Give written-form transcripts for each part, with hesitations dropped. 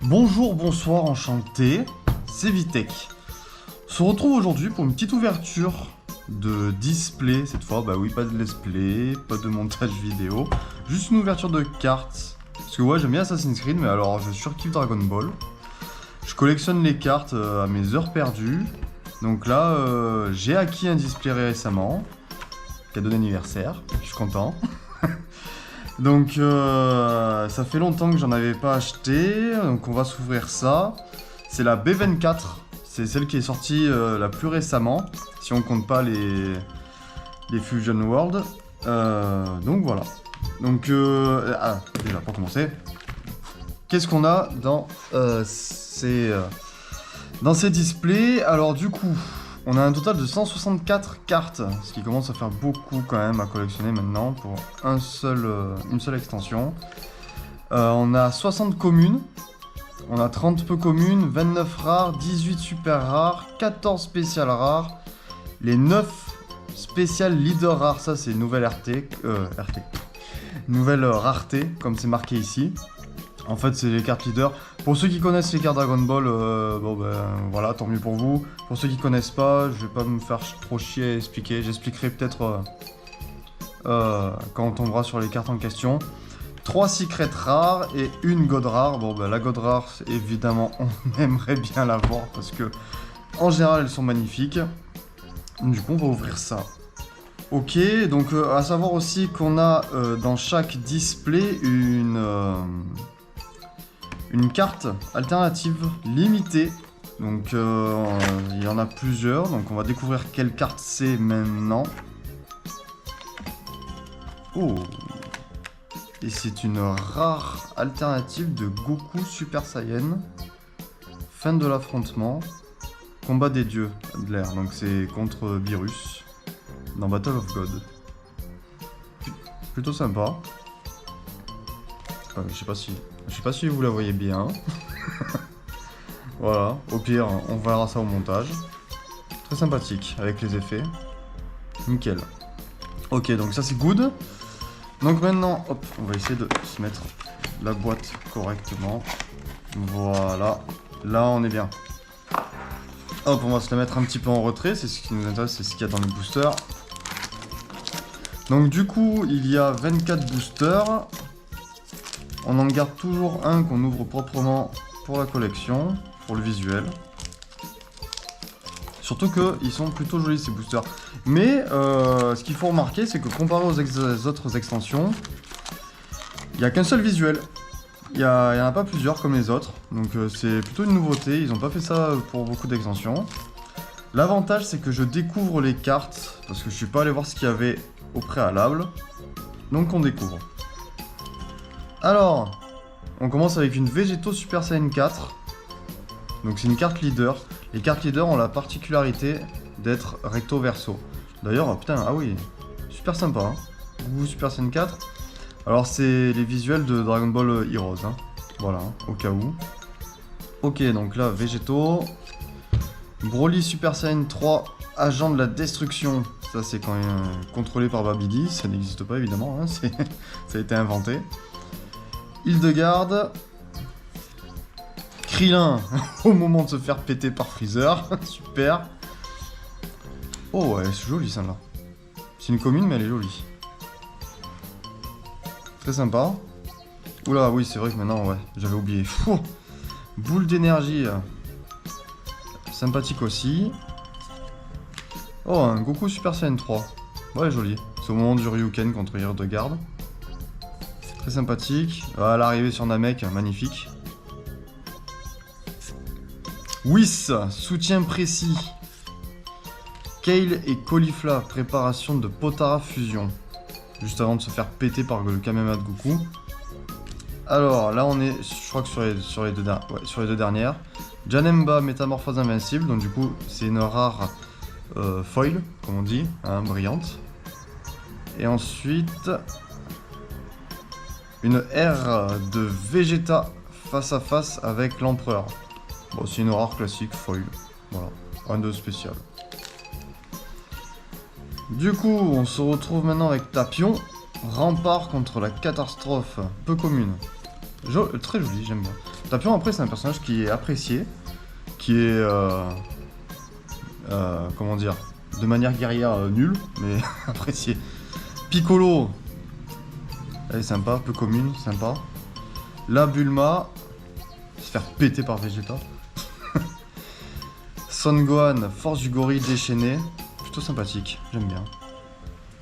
Bonjour, bonsoir, enchanté, c'est Vitek. On se retrouve aujourd'hui pour une petite ouverture de display, cette fois, bah oui, pas de let's play, pas de montage vidéo, juste une ouverture de cartes. Parce que ouais, j'aime bien Assassin's Creed, mais alors je surkiffe Dragon Ball. Je collectionne les cartes à mes heures perdues. Donc là, j'ai acquis un display récemment, cadeau d'anniversaire, je suis content. Donc ça fait longtemps que j'en avais pas acheté, donc on va s'ouvrir ça. C'est la B24, c'est celle qui est sortie la plus récemment, si on compte pas les Fusion World. Donc voilà. Donc déjà pour commencer, qu'est-ce qu'on a dans ces displays? Alors du coup, on a un total de 164 cartes, ce qui commence à faire beaucoup quand même à collectionner maintenant pour une seule extension. On a 60 communes, on a 30 peu communes, 29 rares, 18 super rares, 14 spéciales rares, les 9 spéciales leader rares, ça c'est nouvelle nouvelle rareté, comme c'est marqué ici. En fait, c'est les cartes leaders. Pour ceux qui connaissent les cartes Dragon Ball, bon ben voilà, tant mieux pour vous. Pour ceux qui connaissent pas, je vais pas me faire trop chier à expliquer. J'expliquerai peut-être quand on tombera sur les cartes en question. 3 secrets rares et une god rare. Bon ben la god rare, évidemment, on aimerait bien l'avoir parce que en général, elles sont magnifiques. Du coup, on va ouvrir ça. Ok, donc à savoir aussi qu'on a dans chaque display une carte alternative limitée. Donc il y en a plusieurs, donc on va découvrir quelle carte c'est maintenant. Oh! Et c'est une rare alternative de Goku Super Saiyan. Fin de l'affrontement. Combat des dieux de l'air, donc c'est contre Beerus dans Battle of God. Plutôt sympa. Je sais pas si vous la voyez bien. Voilà, au pire, on verra ça au montage. Très sympathique avec les effets. Nickel. Ok, donc ça c'est good. Donc maintenant, hop, on va essayer de se mettre la boîte correctement. Voilà, là on est bien. Hop, on va se la mettre un petit peu en retrait, c'est ce qui nous intéresse, c'est ce qu'il y a dans le booster. Donc du coup, il y a 24 boosters. On en garde toujours un qu'on ouvre proprement pour la collection, pour le visuel. Surtout qu'ils sont plutôt jolis ces boosters. Mais ce qu'il faut remarquer, c'est que comparé aux autres extensions, il n'y a qu'un seul visuel. Il n'y en a pas plusieurs comme les autres. Donc c'est plutôt une nouveauté, ils n'ont pas fait ça pour beaucoup d'extensions. L'avantage, c'est que je découvre les cartes, parce que je suis pas allé voir ce qu'il y avait au préalable. Donc on découvre. Alors, on commence avec une Végéto Super Saiyan 4. Donc c'est une carte leader. Les cartes leader ont la particularité d'être recto verso. D'ailleurs, putain, ah oui, super sympa. Hein. Goku Super Saiyan 4. Alors c'est les visuels de Dragon Ball Heroes. Hein. Voilà, au cas où. Ok, donc là, Végéto. Broly Super Saiyan 3, agent de la destruction. Ça c'est quand même contrôlé par Babidi. Ça n'existe pas évidemment, hein. Ça a été inventé. Hildegarde. Krillin au moment de se faire péter par Freezer. Super. Oh ouais, c'est joli celle-là. C'est une commune mais elle est jolie. Très sympa. Oula, oui c'est vrai que maintenant, ouais, j'avais oublié. Fou. Boule d'énergie. Sympathique aussi. Oh, un Goku Super Saiyan 3. Ouais, joli. C'est au moment du Ryuken contre Hildegarde. Très sympathique. À l'arrivée sur Namek, magnifique. Whis, soutien précis. Kale et Caulifla, préparation de Potara fusion. Juste avant de se faire péter par le Kamehameha de Goku. Alors là on est, je crois que sur les deux dernières. Janemba, métamorphose invincible, donc du coup c'est une rare foil, comme on dit, hein, brillante. Et ensuite... une R de Vegeta face à face avec l'empereur. Bon, c'est une rare classique, foil. Voilà, rien de spécial. Du coup, on se retrouve maintenant avec Tapion. Rempart contre la catastrophe, peu commune. Très joli, j'aime bien. Tapion, après, c'est un personnage qui est apprécié, qui est, comment dire, de manière guerrière nulle, mais apprécié. Piccolo, elle est sympa, peu commune, sympa. La Bulma, se faire péter par Vegeta. Son Gohan, force du gorille déchaîné, plutôt sympathique, j'aime bien.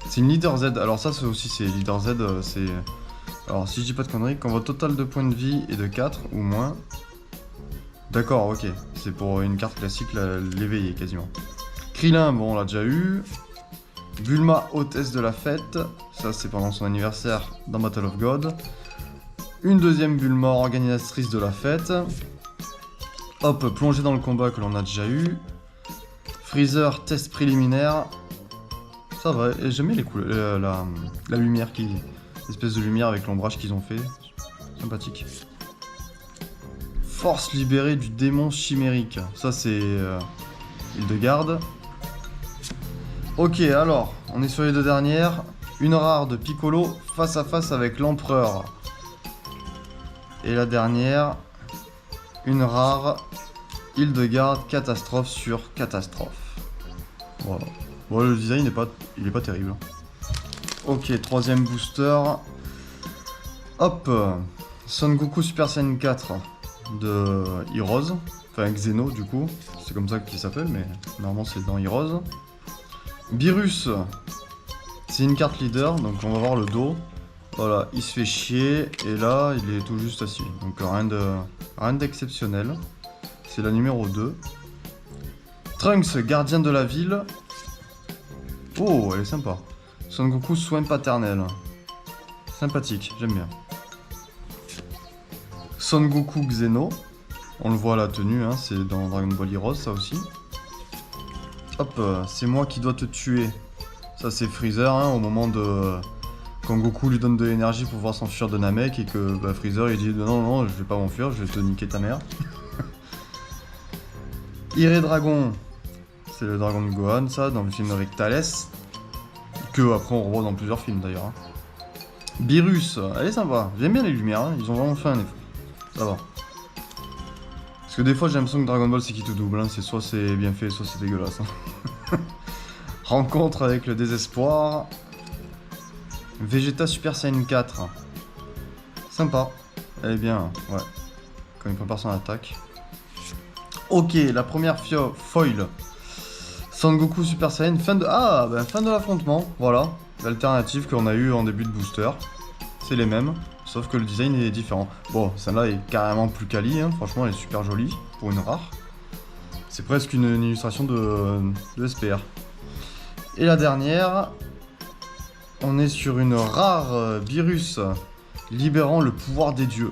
C'est une Leader Z, alors ça c'est aussi, c'est Leader Z, c'est... Alors si je dis pas de conneries, quand votre total de points de vie est de 4 ou moins... D'accord, ok, c'est pour une carte classique, l'éveiller quasiment. Krillin, bon on l'a déjà eu. Bulma, hôtesse de la fête, ça c'est pendant son anniversaire dans Battle of God. Une deuxième Bulma, organisatrice de la fête. Hop, plongée dans le combat que l'on a déjà eu. Freezer, test préliminaire. Ça va, et j'aime bien les couleurs, la lumière qui... L'espèce de lumière avec l'ombrage qu'ils ont fait. Sympathique. Force libérée du démon chimérique. Ça c'est... Hildegarde. Ok, alors, on est sur les deux dernières. Une rare de Piccolo face à face avec l'empereur. Et la dernière, une rare Hildegarde catastrophe sur catastrophe. Voilà. Bon, le design il est pas terrible. Ok, troisième booster. Hop, Son Goku Super Saiyan 4 de Heroes. Enfin, Xeno du coup. C'est comme ça qu'il s'appelle, mais normalement c'est dans Heroes. Beerus, c'est une carte leader, donc on va voir le dos. Voilà, il se fait chier, et là, il est tout juste assis. Donc rien d'exceptionnel. C'est la numéro 2. Trunks, gardien de la ville. Oh, elle est sympa. Son Goku, soin paternel. Sympathique, j'aime bien. Son Goku Xeno. On le voit à la tenue, hein, c'est dans Dragon Ball Heroes, ça aussi. Hop, c'est moi qui dois te tuer. Ça, c'est Freezer, hein, au moment de... Quand Goku lui donne de l'énergie pour pouvoir s'enfuir de Namek et que bah, Freezer il dit non, non, je vais pas m'enfuir, je vais te niquer ta mère. Iré Dragon, c'est le dragon de Gohan, ça, dans le film avec Thales. Que après on revoit dans plusieurs films d'ailleurs. Hein. Beerus, elle est sympa, j'aime bien les lumières, hein. Ils ont vraiment fait un effort. Ça va. Parce que des fois j'ai l'impression que Dragon Ball c'est qui tout double, hein. C'est soit c'est bien fait, soit c'est dégueulasse. Hein. Rencontre avec le désespoir. Vegeta Super Saiyan 4. Sympa. Elle est bien, ouais. Quand il prépare son attaque. Ok, la première foil. Son Goku Super Saiyan, fin de l'affrontement. Voilà, l'alternative qu'on a eu en début de booster. C'est les mêmes, sauf que le design est différent. Bon, celle-là est carrément plus quali, hein. Franchement elle est super jolie pour une rare. C'est presque une illustration de SPR. Et la dernière, on est sur une rare Beerus libérant le pouvoir des dieux.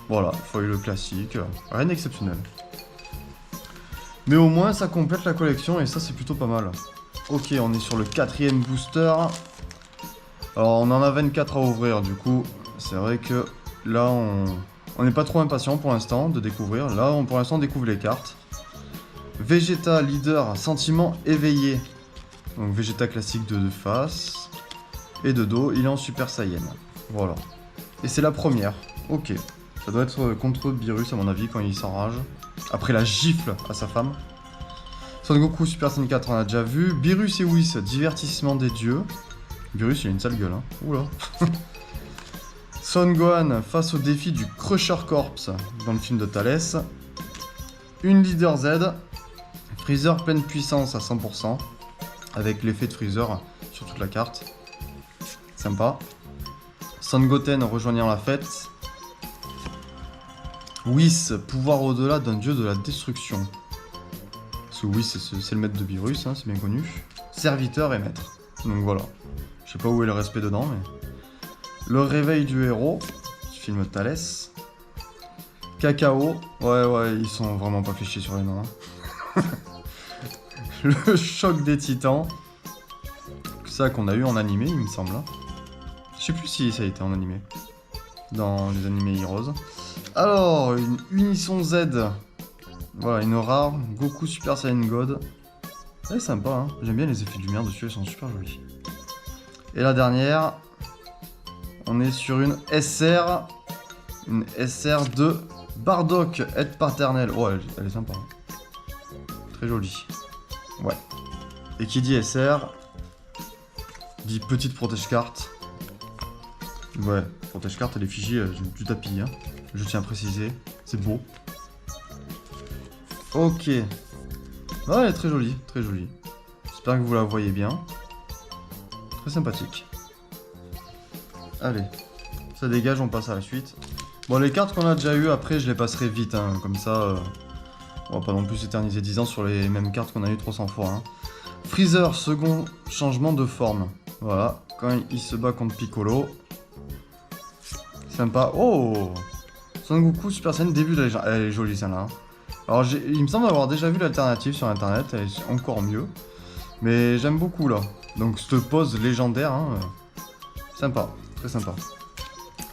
Voilà, foil classique, rien d'exceptionnel. Mais au moins ça complète la collection et ça c'est plutôt pas mal. Ok, on est sur le 4ème booster. Alors on en a 24 à ouvrir du coup. C'est vrai que là on n'est pas trop impatient pour l'instant de découvrir. Là pour l'instant on découvre les cartes. Vegeta leader, sentiment éveillé. Donc Vegeta classique de face. Et de dos, il est en Super Saiyan. Voilà. Et c'est la première. Ok. Ça doit être contre Beerus à mon avis quand il s'enrage. Après la gifle à sa femme. Son Goku Super Saiyan 4 on a déjà vu. Beerus et Whis, divertissement des dieux. Beerus il a une sale gueule hein. Oula. Son Gohan face au défi du Crusher Corps dans le film de Thales. Une Leader Z. Freezer pleine puissance à 100%. Avec l'effet de Freezer sur toute la carte. Sympa. Son Goten rejoignant la fête. Whis, pouvoir au-delà d'un dieu de la destruction. Parce que Whis, c'est le maître de Beerus, hein, c'est bien connu. Serviteur et maître. Donc voilà. Je sais pas où est le respect dedans, mais... Le réveil du héros, du film Thalès. Cacao. Ouais, ils sont vraiment pas fichés sur les noms. Hein. Le choc des titans. C'est ça qu'on a eu en animé, il me semble. Je sais plus si ça a été en animé. Dans les animés Heroes. Alors, une Unisson Z. Voilà, une rare. Goku Super Saiyan God. Elle est sympa, hein. J'aime bien les effets de lumière dessus, elles sont super jolies. Et la dernière, on est sur une SR. Une SR de Bardock, aide paternelle. Oh, elle est sympa. Hein. Très jolie. Ouais. Et qui dit SR, dit petite protège-carte. Ouais, protège-carte et les fichiers du tapis. Hein. Je tiens à préciser. C'est beau. Ok. Ouais, elle est très jolie, très jolie. J'espère que vous la voyez bien. Très sympathique. Allez. Ça dégage, on passe à la suite. Bon, les cartes qu'on a déjà eues, après, je les passerai vite. Hein. Comme ça, on va pas non plus s'éterniser 10 ans sur les mêmes cartes qu'on a eues 300 fois. Hein. Freezer, second changement de forme. Voilà, quand il se bat contre Piccolo. Sympa. Oh, Son Goku Super Saiyan, début de la légende. Elle est jolie, celle-là. Hein. Alors, il me semble avoir déjà vu l'alternative sur Internet. Elle est encore mieux. Mais j'aime beaucoup, là. Donc, cette pose légendaire. Hein, sympa, très sympa.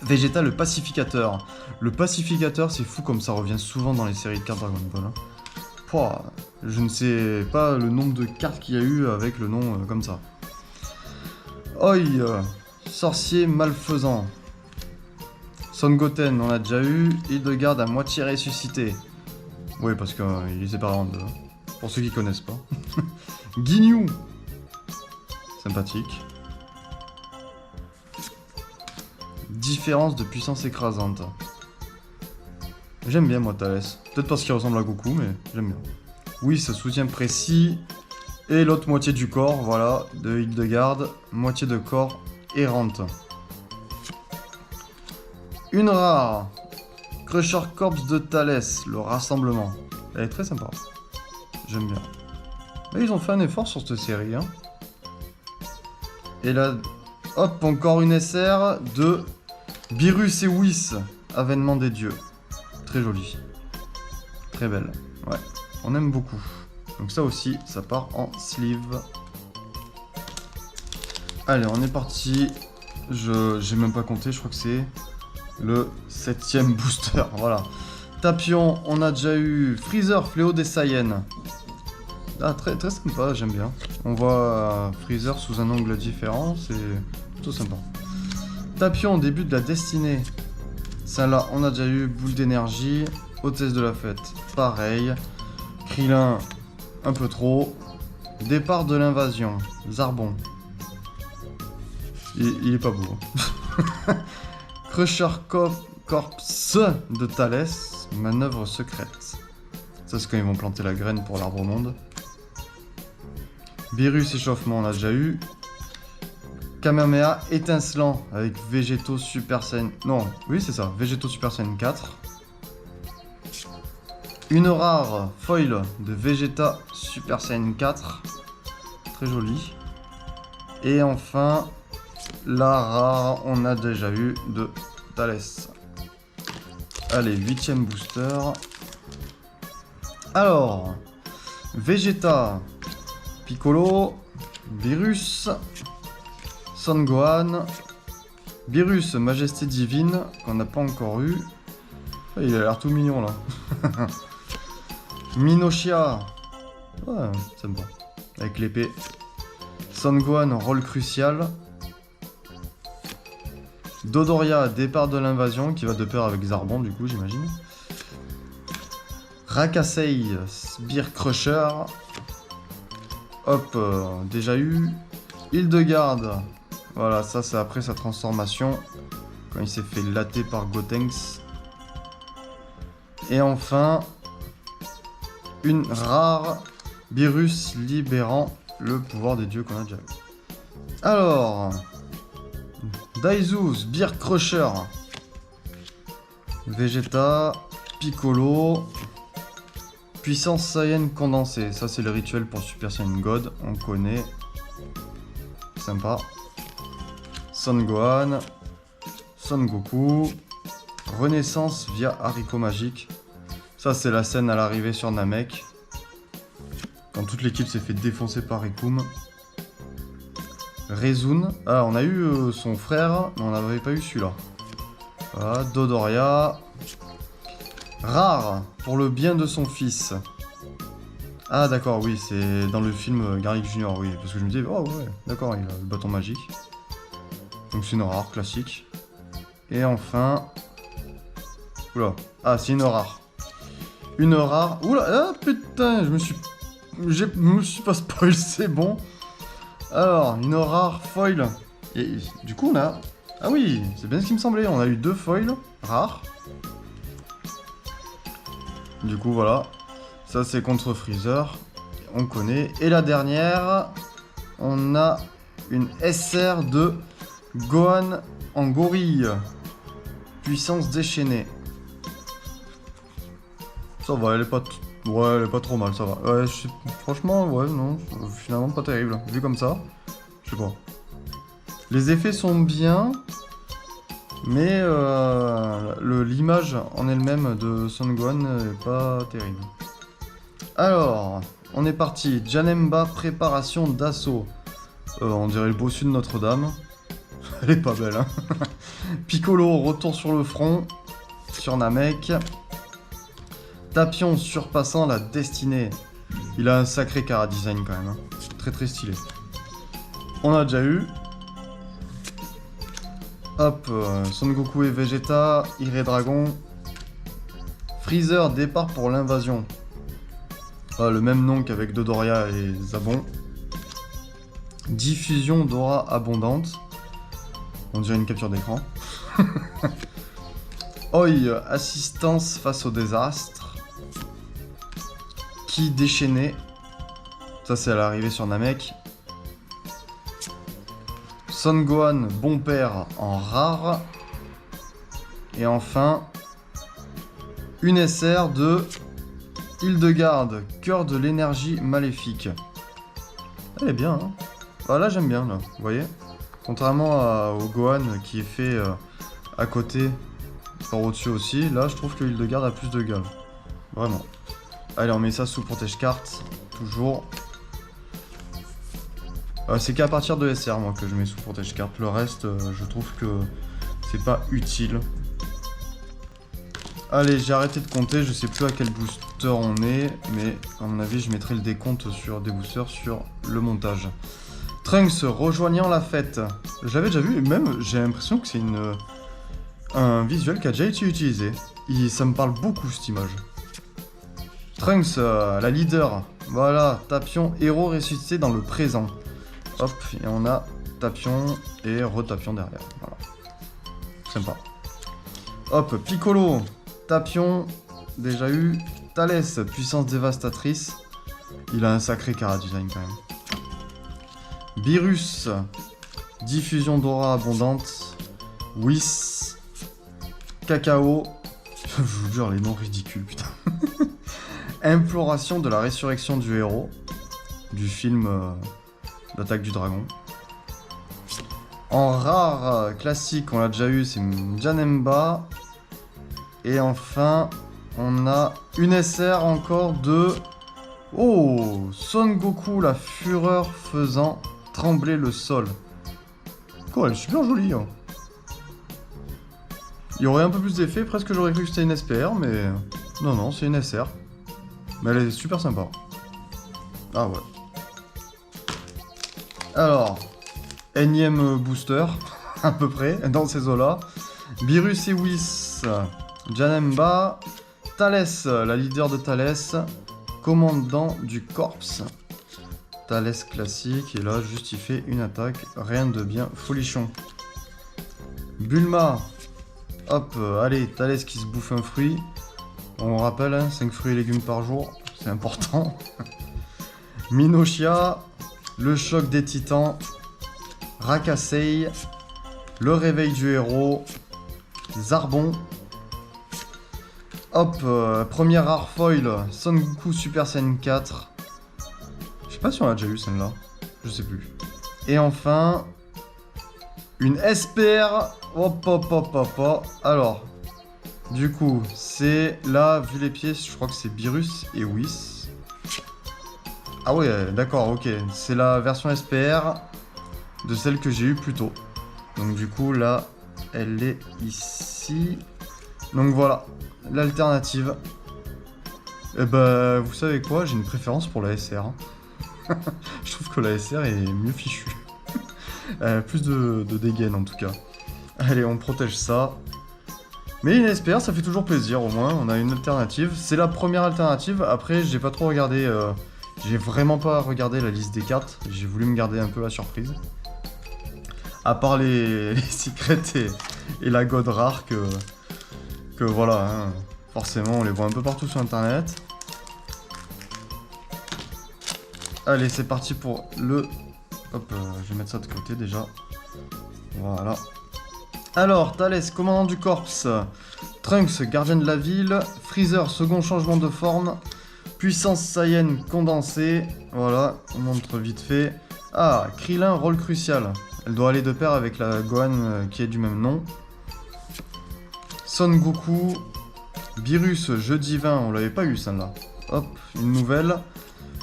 Vegeta, le pacificateur. Le pacificateur, c'est fou comme ça revient souvent dans les séries de cartes Dragon Ball. Hein. Pouah, je ne sais pas le nombre de cartes qu'il y a eu avec le nom comme ça. Oi, sorcier malfaisant. Son Goten, on a déjà eu. Hildegarde à moitié ressuscité. Oui, parce qu'il est séparé en deux. Hein. Pour ceux qui connaissent pas. Ginyu. Sympathique. Différence de puissance écrasante. J'aime bien moi Thalès. Peut-être parce qu'il ressemble à Goku, mais j'aime bien. Oui, ce soutien précis. Et l'autre moitié du corps, voilà, de Hildegarde. Moitié de corps errante. Une rare. Crusher Corps de Thalès, le rassemblement. Elle est très sympa. J'aime bien. Mais ils ont fait un effort sur cette série. Hein. Et là, hop, encore une SR de Beerus et Whis, avènement des dieux. Très jolie. Très belle. Ouais, on aime beaucoup. Donc ça aussi, ça part en sleeve. Allez, on est parti. J'ai même pas compté, je crois que c'est le 7ème booster. Voilà. Tapion, on a déjà eu Freezer, Fléau des Saiyans. Ah, très, très sympa, j'aime bien. On voit Freezer sous un angle différent, c'est plutôt sympa. Tapion, début de la destinée. Celle-là, on a déjà eu Boule d'énergie. Hôtesse de la fête, pareil. Krillin, un peu trop. Départ de l'invasion. Zarbon. Il est pas beau. Crusher Corps de Thalès. Manœuvre secrète. Ça, c'est quand ils vont planter la graine pour l'arbre au monde. Beerus échauffement, on a déjà eu. Kamehameha étincelant avec Végétaux Super Saiyan. Non, oui, c'est ça. Végétaux Super Saiyan 4. Une rare foil de Vegeta Super Saiyan 4. Très jolie. Et enfin, la rare, on a déjà eu de Thalès. Allez, 8ème booster. Alors, Vegeta, Piccolo, Beerus, Son Gohan, Beerus, Majesté Divine, qu'on n'a pas encore eu. Il a l'air tout mignon là. Minoshia, ouais, c'est bon, avec l'épée. Son Gohan, rôle crucial. Dodoria, départ de l'invasion, qui va de pair avec Zarbon du coup, j'imagine. Rakasei, Spear Crusher. Hop, déjà eu. Hildegarde. Voilà, ça c'est après sa transformation. Quand il s'est fait latter par Gotenks. Et enfin, une rare Beerus libérant le pouvoir des dieux qu'on a déjà eu. Alors, Daizu, Spear Crusher. Vegeta, Piccolo. Puissance Saiyan condensée, ça c'est le rituel pour Super Saiyan God, on connaît. Sympa. Son Gohan, Son Goku, Renaissance via haricot magique. Ça c'est la scène à l'arrivée sur Namek. Quand toute l'équipe s'est fait défoncer par Recoome. Rezun, ah on a eu son frère, mais on n'avait pas eu celui-là. Voilà, Dodoria. Rare, pour le bien de son fils. Ah d'accord, oui, c'est dans le film Garlic Junior, oui. Parce que je me disais, oh ouais, d'accord, il a le bâton magique. Donc c'est une rare, classique. Et enfin, Oula. Ah, c'est une rare. Une rare. Oula, ah putain, je me suis pas spoil, c'est bon. Alors, une rare foil. Et du coup, on a... Ah oui, c'est bien ce qui me semblait. On a eu 2 foils rares. Du coup, voilà. Ça, c'est contre Freezer. On connaît. Et la dernière, on a une SR de Gohan en gorille. Puissance déchaînée. Ça va, elle est pas... Ouais, elle est pas trop mal, ça va. Ouais, franchement, ouais, non, finalement pas terrible. Vu comme ça, je sais pas. Les effets sont bien, mais l'image en elle-même de Son Gohan est pas terrible. Alors, on est parti. Janemba, préparation d'assaut. On dirait le bossu de Notre-Dame. Elle est pas belle, hein. Piccolo, retour sur le front. Sur Namek. Tapion surpassant la destinée. Il a un sacré cara design quand même. Hein. Très très stylé. On a déjà eu. Hop, Son Goku et Vegeta, Iré Dragon. Freezer, départ pour l'invasion. Ah, le même nom qu'avec Dodoria et Zabon. Diffusion d'aura abondante. On dirait une capture d'écran. Oi, assistance face au désastre. Ki déchaîné. Ça, c'est à l'arrivée sur Namek. Son Gohan, bon père en rare. Et enfin, une SR de Hildegarde, cœur de l'énergie maléfique. Elle est bien, hein. Ah, là, j'aime bien, là. Vous voyez? Contrairement au Gohan qui est fait à côté, par au-dessus aussi, là, je trouve que Hildegarde a plus de gueule. Vraiment. Allez, on met ça sous protège-carte. Toujours. C'est qu'à partir de SR, moi, que je mets sous protège-carte. Le reste, je trouve que c'est pas utile. Allez, j'ai arrêté de compter. Je sais plus à quel booster on est. Mais, à mon avis, je mettrai le décompte sur des boosters sur le montage. Trunks rejoignant la fête. J'avais déjà vu, et même, j'ai l'impression que c'est un visuel qui a déjà été utilisé. Ça me parle beaucoup, cette image. Trunks, la leader. Voilà, Tapion, héros ressuscité dans le présent. Hop, et on a Tapion et retapion derrière. Voilà. Sympa. Hop, Piccolo, Tapion, déjà eu. Thalès, puissance dévastatrice. Il a un sacré cara design quand même. Beerus, diffusion d'aura abondante. Whis, Cacao. Je vous jure, les noms ridicules, putain. Imploration de la résurrection du héros. Du film L'Attaque du Dragon. En rare classique, on l'a déjà eu, c'est Janemba. Et enfin, on a une SR encore de... Oh, Son Goku, la fureur faisant trembler le sol. Quoi, elle est super jolie, hein. Il y aurait un peu plus d'effet, presque j'aurais cru que c'était une SPR, mais... Non, non, c'est une SR. Mais elle est super sympa. Ah ouais. Alors, énième booster, à peu près, dans ces eaux-là. Beerus et Whis, Janemba, Thalès, la leader de Thalès, commandant du corps. Thalès classique, et là, juste il fait une attaque, rien de bien folichon. Bulma, hop, allez, Thalès qui se bouffe un fruit. On rappelle, hein, 5 fruits et légumes par jour, c'est important. Minoshia, le choc des titans, Rakasei, le réveil du héros, Zarbon. Hop, première rare foil, Son Goku Super Saiyan 4. Je sais pas si on a déjà eu celle-là, je sais plus. Et enfin, une SPR. Hop, hop, hop, hop, hop. Alors, du coup, c'est là, vu les pièces, je crois que c'est Beerus et Whis. Ah ouais, d'accord, ok. C'est la version SPR de celle que j'ai eue plus tôt. Donc du coup, là, elle est ici. Donc voilà, l'alternative. Et bah, vous savez quoi, j'ai une préférence pour la SR. Je trouve que la SR est mieux fichue. Plus de dégaine en tout cas. Allez, on protège ça. Mais une SPR, ça fait toujours plaisir, au moins, on a une alternative. C'est la première alternative, après, j'ai pas trop regardé... j'ai vraiment pas regardé la liste des cartes, j'ai voulu me garder un peu la surprise. À part les secrets et la god rare que voilà, hein, forcément, on les voit un peu partout sur internet. Allez, c'est parti pour le... Hop, je vais mettre ça de côté déjà. Voilà. Alors, Thalès, commandant du corps. Trunks, gardien de la ville. Freezer, second changement de forme. Puissance Saiyan condensée. Voilà, on montre vite fait. Ah, Krillin, rôle crucial. Elle doit aller de pair avec la Gohan qui est du même nom. Son Goku. Beerus, jeu divin. On l'avait pas eu celle-là. Hop, une nouvelle.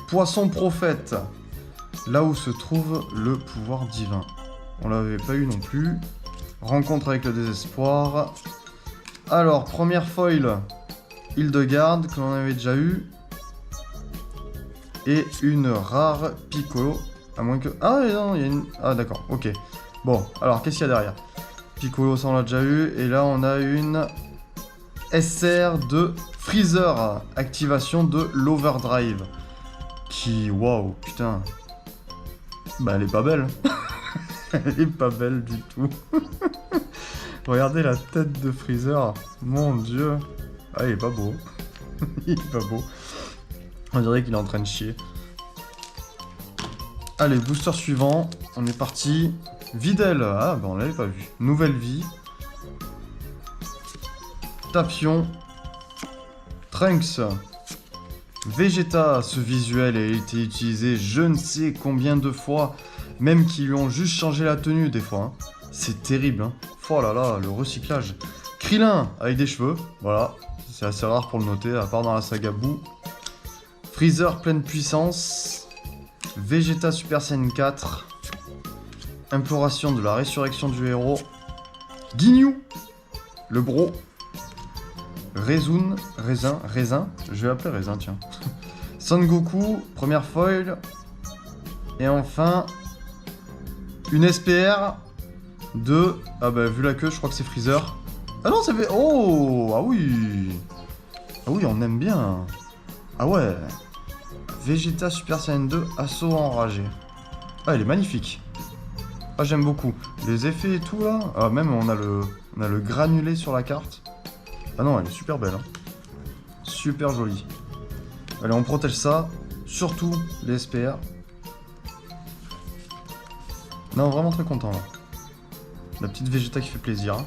Poisson prophète. Là où se trouve le pouvoir divin. On l'avait pas eu non plus. Rencontre avec le désespoir. Alors, première foil. Hildegarde, que l'on avait déjà eu. Et une rare Piccolo. À moins que... Ah non, il y a une... Ah d'accord, ok. Bon, alors, qu'est-ce qu'il y a derrière? Piccolo, ça on l'a déjà eu. Et là, on a une SR de Freezer. Activation de l'Overdrive. Qui... Waouh, putain. Bah, elle est pas belle. Elle est pas belle du tout. Regardez la tête de Freezer. Mon dieu. Ah, il est pas beau. Il est pas beau. On dirait qu'il est en train de chier. Allez, booster suivant. On est parti. Videl. Ah, bah on l'avait pas vu. Nouvelle vie. Tapion. Trunks. Vegeta. Ce visuel a été utilisé je ne sais combien de fois. Même qu'ils lui ont juste changé la tenue des fois. Hein. C'est terrible. Hein. Oh là là, le recyclage. Krillin avec des cheveux. Voilà. C'est assez rare pour le noter, à part dans la saga Boo. Freezer pleine puissance. Vegeta Super Saiyan 4. Imploration de la résurrection du héros. Ginyu. Le bro. Raisin. Je vais l'appeler Raisin, tiens. Son Goku, première foil. Et enfin... Une SPR de... Ah bah vu la queue, je crois que c'est Freezer. Ah non, ça fait... Oh. Ah oui. Ah oui, on aime bien. Ah ouais. Vegeta Super Saiyan 2, assaut enragé. Ah, elle est magnifique. Ah, j'aime beaucoup. Les effets et tout là. Ah, même on a le granulé sur la carte. Ah non, elle est super belle. Hein. Super jolie. Allez, on protège ça. Surtout les SPR. Non, vraiment très content là. La petite Vegeta qui fait plaisir. Hein.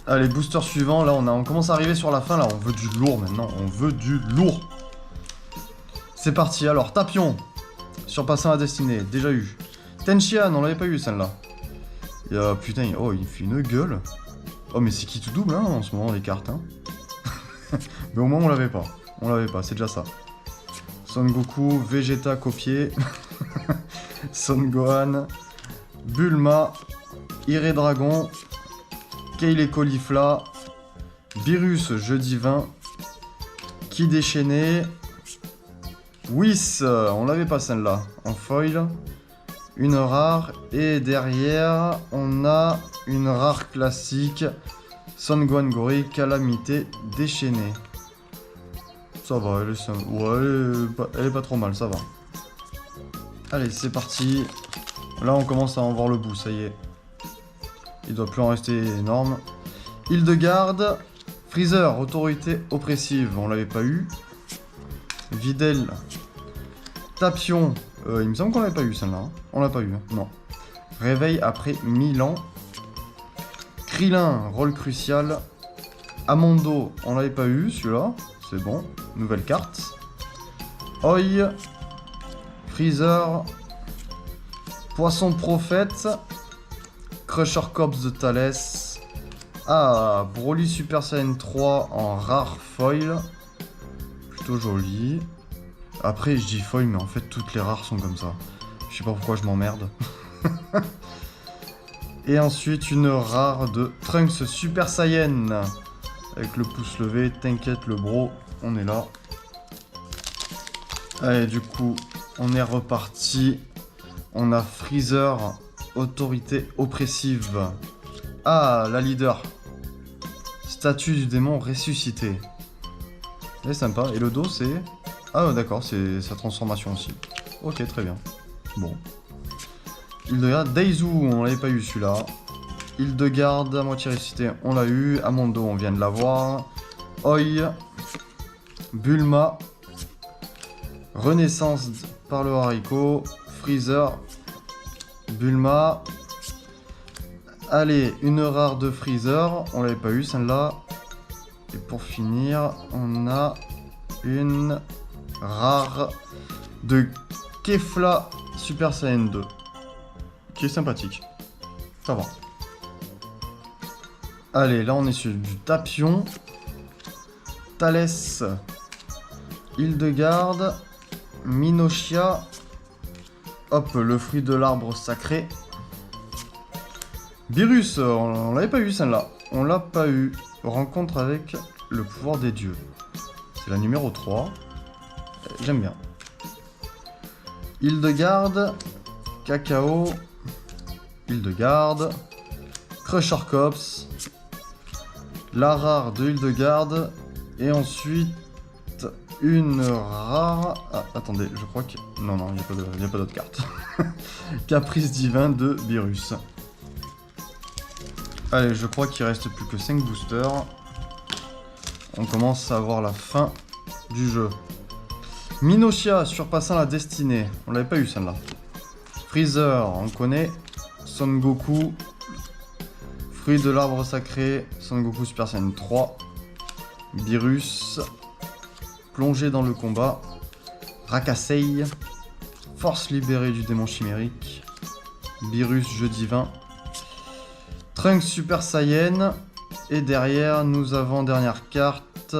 Allez, booster suivant. Là, on commence à arriver sur la fin. Là, on veut du lourd maintenant. On veut du lourd. C'est parti. Alors, Tapion. Surpassant la destinée. Déjà eu. Tenshinhan, on l'avait pas eu celle-là. Putain, oh, il fait une gueule. Oh, mais c'est qui tout double hein, en ce moment les cartes. Hein. Mais au moins, on l'avait pas. On l'avait pas, c'est déjà ça. Son Goku, Vegeta copié. Son Gohan, Bulma, Iré Dragon, Kale Caulifla, Beerus, jeu divin, Ki déchaîné, Whis, on l'avait pas celle-là, en foil, une rare, et derrière, on a une rare classique, Son Gohan Gorille, Calamité déchaînée. Ça va, elle est simple. Ouais, elle est pas trop mal, ça va. Allez, c'est parti. Là, on commence à en voir le bout, ça y est. Il doit plus en rester énorme. Hildegarde. Freezer, autorité oppressive. On l'avait pas eu. Videl. Tapion. Il me semble qu'on l'avait pas eu, celle-là. Hein. On l'a pas eu, hein. Non. Réveil après 1000 ans. Krillin, rôle crucial. Amondo, on l'avait pas eu, celui-là. C'est bon. Nouvelle carte. Oi. Freezer. Poisson prophète. Crusher Corps de Thalès. Ah, Broly Super Saiyan 3 en rare foil. Plutôt joli. Après, je dis foil, mais en fait, toutes les rares sont comme ça. Je sais pas pourquoi je m'emmerde. Et ensuite, une rare de Trunks Super Saiyan. Avec le pouce levé. T'inquiète, le bro, on est là. Allez, du coup, on est reparti. On a Freezer, autorité oppressive. Ah, la leader. Statue du démon ressuscité. C'est sympa. Et le dos, c'est... Ah d'accord, c'est sa transformation aussi. Ok, très bien. Bon. Hildegarde, Daizu, on l'avait pas eu celui-là. Hildegarde, à moitié ressuscité, on l'a eu. Amondo, on vient de l'avoir. Oi. Bulma. Renaissance par le haricot. Freezer. Bulma. Allez, une rare de Freezer. On l'avait pas eu celle-là. Et pour finir, on a une rare de Kefla Super Saiyan 2. Qui est sympathique. Ça va. Allez, là on est sur du Tapion. Thalès. Hildegarde. Minoshia. Hop, le fruit de l'arbre sacré. Beerus, on l'avait pas eu celle-là. On l'a pas eu. Rencontre avec le pouvoir des dieux. C'est la numéro 3. J'aime bien. Hildegarde. Cacao. Hildegarde. Crusher Cops. La rare de Hildegarde. Et ensuite une rare... Ah, attendez, je crois que... Non, non, il n'y a pas d'autre carte. Caprice divin de Beerus. Allez, je crois qu'il reste plus que 5 boosters. On commence à voir la fin du jeu. Minoshia, surpassant la destinée. On l'avait pas eu celle-là. Freezer, on connaît. Son Goku. Fruit de l'arbre sacré. Son Goku Super Saiyan 3. Beerus. Plongé dans le combat. Rakasei. Force libérée du démon chimérique. Beerus, jeu divin. Trunks Super Saiyan. Et derrière, nous avons en dernière carte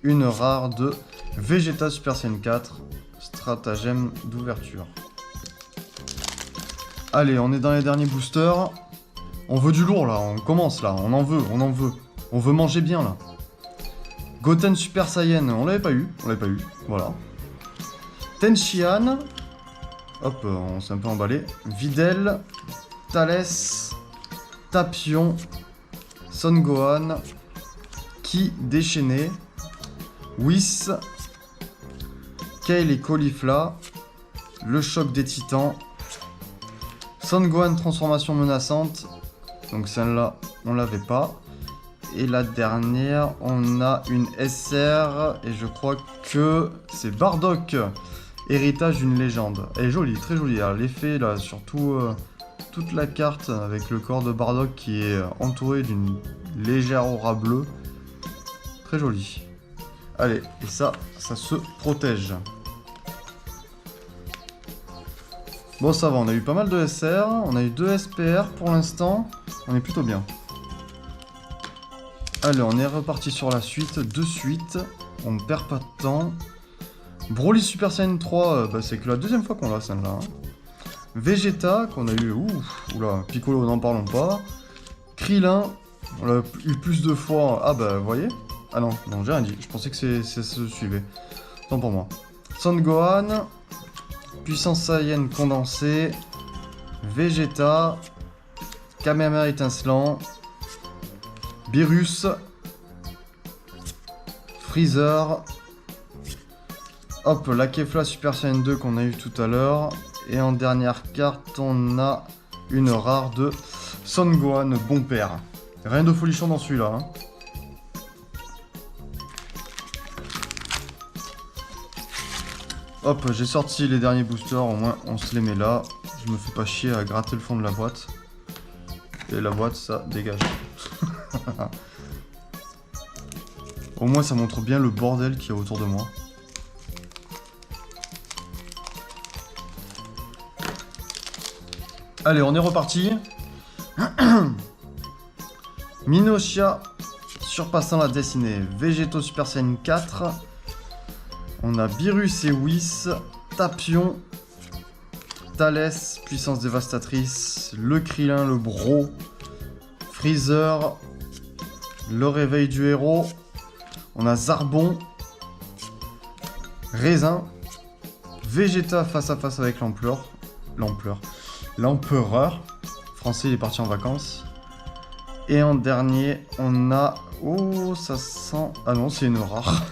une rare de Vegeta Super Saiyan 4. Stratagème d'ouverture. Allez, on est dans les derniers boosters. On veut du lourd là, on commence là, on en veut. On veut manger bien là. Goten Super Saiyan, on l'avait pas eu, voilà. Tenshinhan. Hop, on s'est un peu emballé. Videl. Thalès. Tapion. Son Gohan. Ki déchaîné. Whis. Kale et Caulifla. Le choc des titans. Son Gohan transformation menaçante. Donc celle-là, on l'avait pas. Et la dernière, on a une SR. Et je crois que c'est Bardock. Héritage d'une légende. Elle est jolie, très jolie. L'effet là, surtout toute la carte avec le corps de Bardock qui est entouré d'une légère aura bleue. Très joli. Allez, et ça se protège. Bon, ça va, on a eu pas mal de SR, on a eu 2 SPR pour l'instant, on est plutôt bien. Allez, on est reparti sur la suite, de suite, on ne perd pas de temps. Broly Super Saiyan 3, bah, c'est que la deuxième fois qu'on l'a celle-là. Hein. Vegeta, qu'on a eu, oula, Piccolo, n'en parlons pas. Krillin, on l'a eu plus de fois, ah bah, vous voyez. Ah non, non, j'ai rien dit, je pensais que ça se suivait. Tant pour moi. Son Gohan. Puissance Saiyan condensée, Vegeta, Kamehameha étincelant, Beerus, Freezer, hop, la Kefla Super Saiyan 2 qu'on a eu tout à l'heure, et en dernière carte, on a une rare de Son Gohan, bon père. Rien de folichon dans celui-là. Hein. Hop, j'ai sorti les derniers boosters, au moins on se les met là. Je me fais pas chier à gratter le fond de la boîte. Et la boîte, ça dégage. Au moins ça montre bien le bordel qu'il y a autour de moi. Allez, on est reparti. Minoshia, surpassant la destinée. Végéto Super Saiyan 4. On a Beerus et Whis, Tapion, Thalès, puissance dévastatrice, le Krillin, le Bro, Freezer, le réveil du héros, on a Zarbon, Raisin, Vegeta face à face avec l'empereur, français il est parti en vacances, Et en dernier, on a... Oh, ça sent... Ah non, c'est une rare.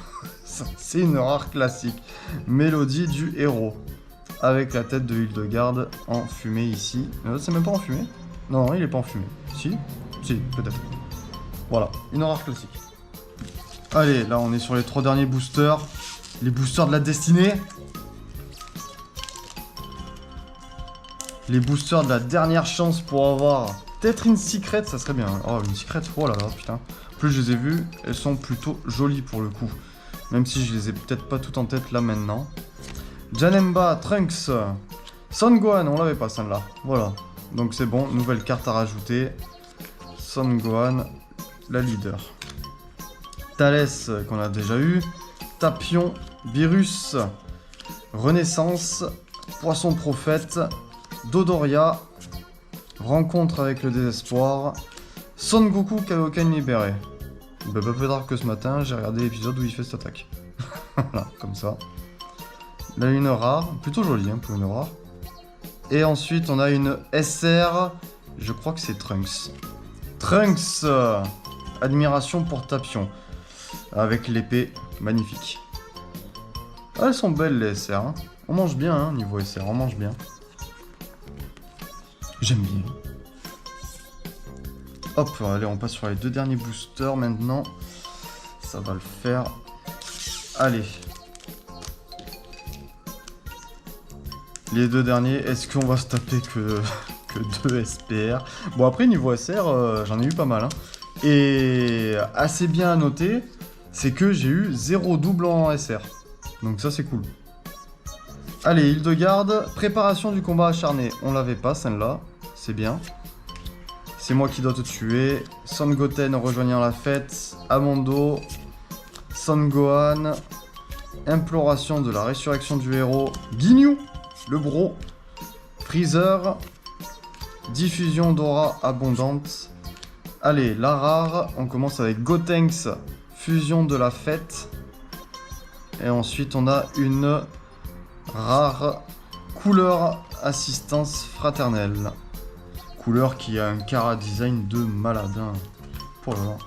C'est une rare classique. Mélodie du héros. Avec la tête de Hildegarde en fumée ici. C'est même pas en fumée. Non, il est pas en fumée. Si, peut-être. Voilà, une rare classique. Allez, là on est sur les 3 derniers boosters. Les boosters de la destinée. Les boosters de la dernière chance pour avoir peut-être une secret, ça serait bien. Oh, une secret, oh là là, putain. En plus, je les ai vues, elles sont plutôt jolies pour le coup. Même si je les ai peut-être pas toutes en tête là maintenant. Janemba, Trunks, Son Gohan, on l'avait pas celle-là. Voilà. Donc c'est bon, nouvelle carte à rajouter. Son Gohan, la leader. Thalès, qu'on a déjà eu. Tapion, Virus, Renaissance, Poisson Prophète, Dodoria, Rencontre avec le désespoir, Son Goku Kaioken libéré. Bah, pas plus tard que ce matin, j'ai regardé l'épisode où il fait cette attaque. Voilà, comme ça. Là, une rare, plutôt jolie hein, pour une rare. Et ensuite, on a une SR, je crois que c'est Trunks. Trunks, admiration pour Tapion. Avec l'épée, magnifique. Ah, elles sont belles les SR. Hein. On mange bien, hein, niveau SR, on mange bien. J'aime bien. Hop, allez, on passe sur les 2 derniers boosters maintenant. Ça va le faire. Allez. Les 2 derniers, est-ce qu'on va se taper que 2 SPR? Bon, après, niveau SR, j'en ai eu pas mal. Hein. Et assez bien à noter, c'est que j'ai eu 0 double en SR. Donc ça, c'est cool. Allez, Hildegarde, préparation du combat acharné. On l'avait pas, celle-là. C'est bien. C'est moi qui dois te tuer. Son Goten rejoignant la fête. Amondo. Son Gohan. Imploration de la résurrection du héros. Ginyu, le bro. Freezer. Diffusion d'aura abondante. Allez, la rare. On commence avec Gotenks. Fusion de la fête. Et ensuite, on a une rare couleur assistance fraternelle. Couleur qui a un cara design de malade. Hein. Oh là là.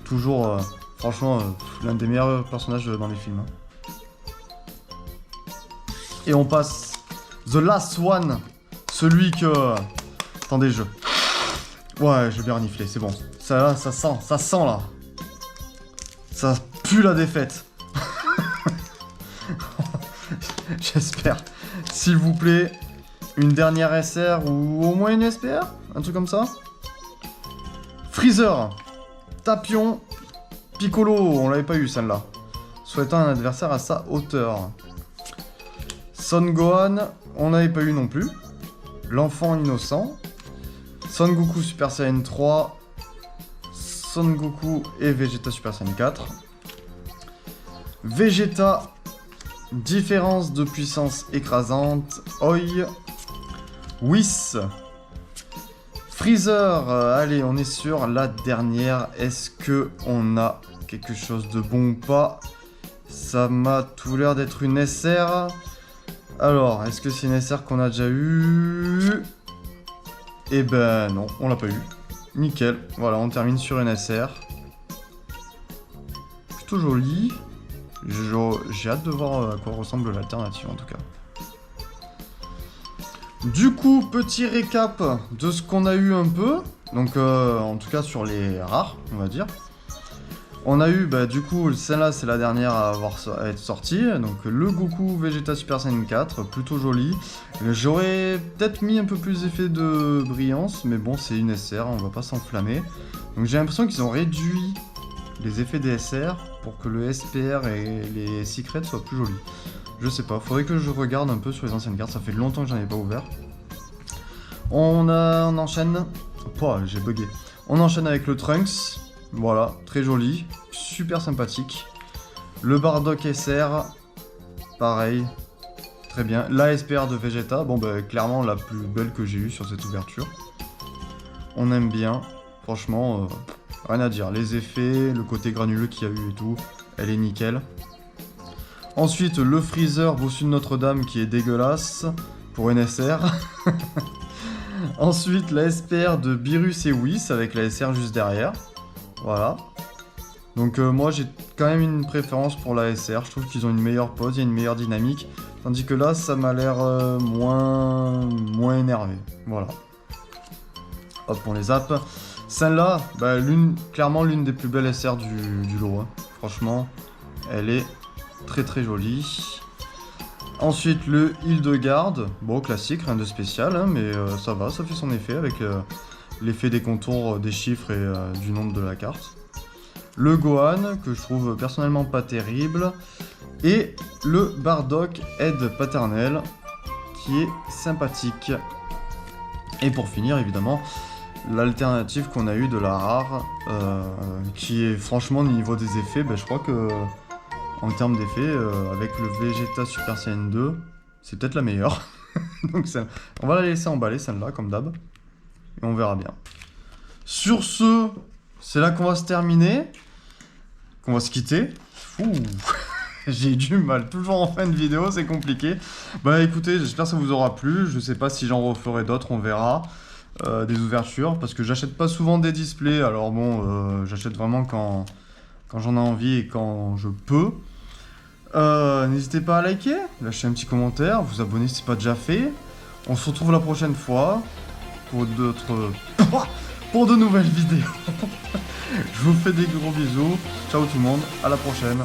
Toujours, franchement, l'un des meilleurs personnages dans les films. Hein. Et on passe The Last One. Celui que... Attendez, Ouais, je vais bien renifler, c'est bon. Ça sent là. Ça pue la défaite. J'espère. S'il vous plaît, une dernière SR ou au moins une SPR? Un truc comme ça? Freezer, Tapion, Piccolo, on l'avait pas eu celle-là. Souhaitant un adversaire à sa hauteur. Son Gohan, on n'avait pas eu non plus. L'enfant innocent. Son Goku Super Saiyan 3. Son Goku et Vegeta Super Saiyan 4. Vegeta, différence de puissance écrasante. Oi. Whis. Freezer, allez, on est sur la dernière. Est-ce que on a quelque chose de bon ou pas? Ça m'a tout l'air d'être une SR. Alors, est-ce que c'est une SR qu'on a déjà eu? Eh ben non, on l'a pas eu. Nickel, voilà, on termine sur une SR. Plutôt joli. J'ai hâte de voir à quoi ressemble l'alternative en tout cas. Du coup, petit récap de ce qu'on a eu un peu. Donc, en tout cas sur les rares, on va dire. On a eu, bah, du coup, celle-là, c'est la dernière à être sortie. Donc, le Goku Vegeta Super Saiyan 4, plutôt joli. J'aurais peut-être mis un peu plus d'effet de brillance, mais bon, c'est une SR, on va pas s'enflammer. Donc, j'ai l'impression qu'ils ont réduit les effets des SR pour que le SPR et les secrets soient plus jolis. Je sais pas, faudrait que je regarde un peu sur les anciennes cartes, ça fait longtemps que j'en ai pas ouvert. On enchaîne. Pouah, j'ai bugué. On enchaîne avec le Trunks. Voilà, très joli, super sympathique. Le Bardock SR, pareil, très bien. La SPR de Vegeta, bon bah clairement la plus belle que j'ai eue sur cette ouverture. On aime bien, franchement, rien à dire. Les effets, le côté granuleux qu'il y a eu et tout, elle est nickel. Ensuite, le Freezer Bossu de Notre-Dame qui est dégueulasse pour une SR. Ensuite, la SPR de Birus et Whis avec la SR juste derrière. Voilà. Donc moi j'ai quand même une préférence pour la SR, je trouve qu'ils ont une meilleure pose, il y a une meilleure dynamique, tandis que là ça m'a l'air moins énervé, voilà. Hop, on les zappe. Celle-là, bah, clairement l'une des plus belles SR du lot, hein. Franchement, elle est très très jolie. Ensuite le Hildegarde, bon classique, rien de spécial, hein, mais ça va, ça fait son effet avec l'effet des contours, des chiffres et du nombre de la carte. Le Gohan, que je trouve personnellement pas terrible, et le Bardock Aide Paternel, qui est sympathique. Et pour finir, évidemment, l'alternative qu'on a eue de la rare, qui est franchement au niveau des effets, je crois que en termes d'effets, avec le Vegeta Super Saiyan 2, c'est peut-être la meilleure. Donc on va la laisser emballer celle-là, comme d'hab, et on verra bien. Sur ce, c'est là qu'on va se terminer, qu'on va se quitter. Ouh. J'ai du mal, toujours en fin de vidéo, c'est compliqué. Bah écoutez, j'espère que ça vous aura plu. Je sais pas si j'en referai d'autres, on verra. Des ouvertures, parce que j'achète pas souvent des displays. Alors bon, j'achète vraiment quand j'en ai envie et quand je peux. N'hésitez pas à liker, lâcher un petit commentaire, vous abonner si c'est pas déjà fait. On se retrouve la prochaine fois pour pour de nouvelles vidéos. Je vous fais des gros bisous. Ciao tout le monde, à la prochaine.